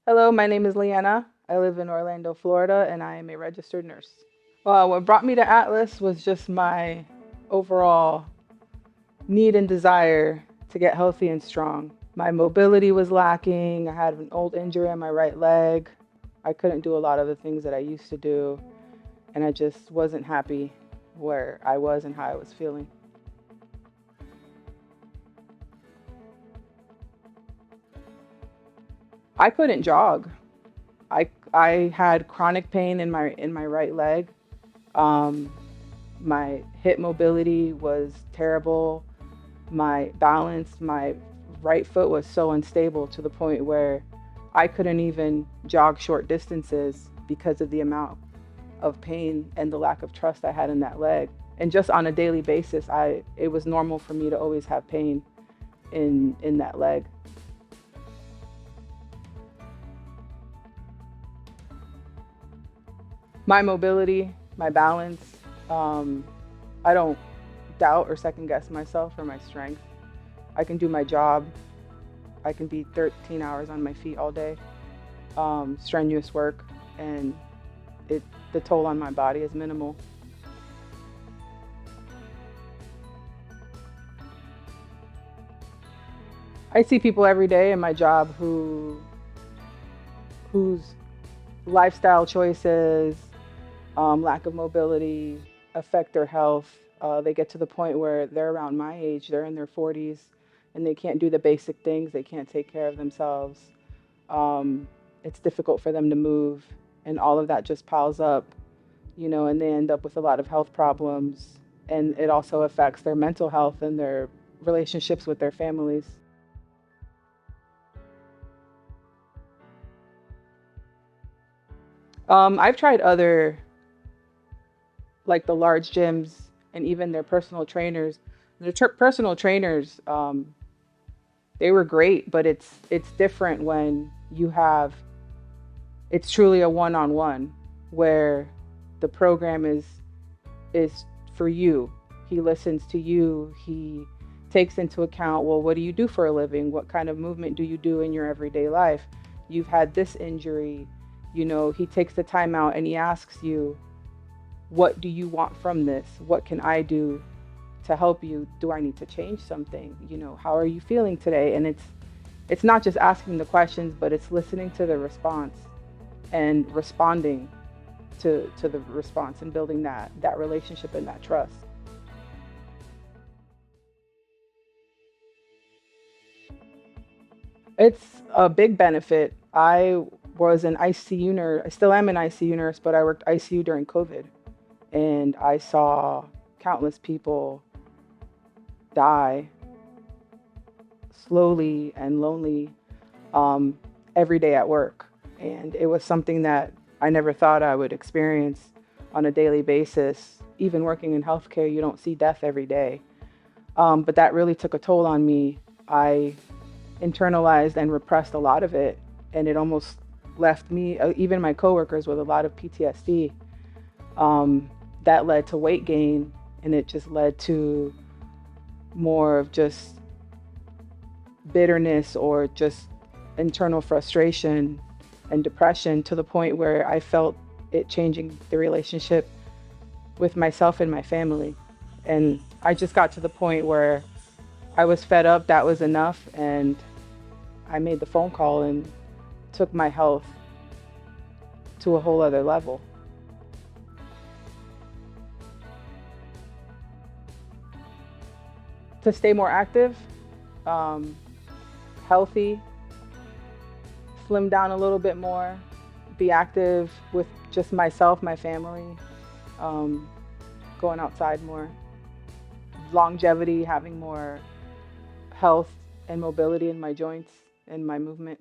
Hello, my name is Leana. I live in Orlando, Florida, and I am a registered nurse. Well, what brought me to Atlas was just my overall need and desire to get healthy and strong. My mobility was lacking. I had an old injury on my right leg. I couldn't do a lot of the things that I used to do, and I just wasn't happy where I was and how I was feeling. I couldn't jog. I had chronic pain in my right leg. Um, my hip mobility was terrible. My balance, my right foot was so unstable to the point where I couldn't even jog short distances because of the amount of pain and the lack of trust I had in that leg. And just on a daily basis, I it was normal for me to always have pain in that leg. My mobility, my balance, um, I don't doubt or second guess myself or my strength. I can do my job. I can be 13 hours on my feet all day, strenuous work, and it the toll on my body is minimal. I see people every day in my job whose lifestyle choices, lack of mobility affect their health. They get to the point where they're around my age, they're in their 40s, and they can't do the basic things. They can't take care of themselves. Um, it's difficult for them to move, and all of that just piles up, and they end up with a lot of health problems. And it also affects their mental health and their relationships with their families. I've tried other, like the large gyms and even their personal trainers. Personal trainers, they were great, but it's different when you have it's truly a one-on-one where the program is for you. He listens to you. He takes into account, well, what do you do for a living? What kind of movement do you do in your everyday life? You've had this injury. He takes the time out and he asks you, what do you want from this? What can I do to help you? Do I need to change something? How are you feeling today? And it's not just asking the questions, but it's listening to the response and responding to the response and building that relationship and that trust. It's a big benefit. I was an ICU nurse. I still am an ICU nurse, but I worked ICU during COVID, and I saw countless people die slowly and lonely, um, every day at work. And it was something that I never thought I would experience on a daily basis. Even working in healthcare, you don't see death every day. But that really took a toll on me. I internalized and repressed a lot of it, and it almost left me, even my coworkers, with a lot of PTSD. That led to weight gain, and it just led to more of just bitterness or just internal frustration and depression to the point where I felt it changing the relationship with myself and my family. And I just got to the point where I was fed up, that was enough, and I made the phone call and took my health to a whole other level. To stay more active, um, healthy, slim down a little bit more, be active with just myself, my family, um, going outside more, longevity, having more health and mobility in my joints and my movement.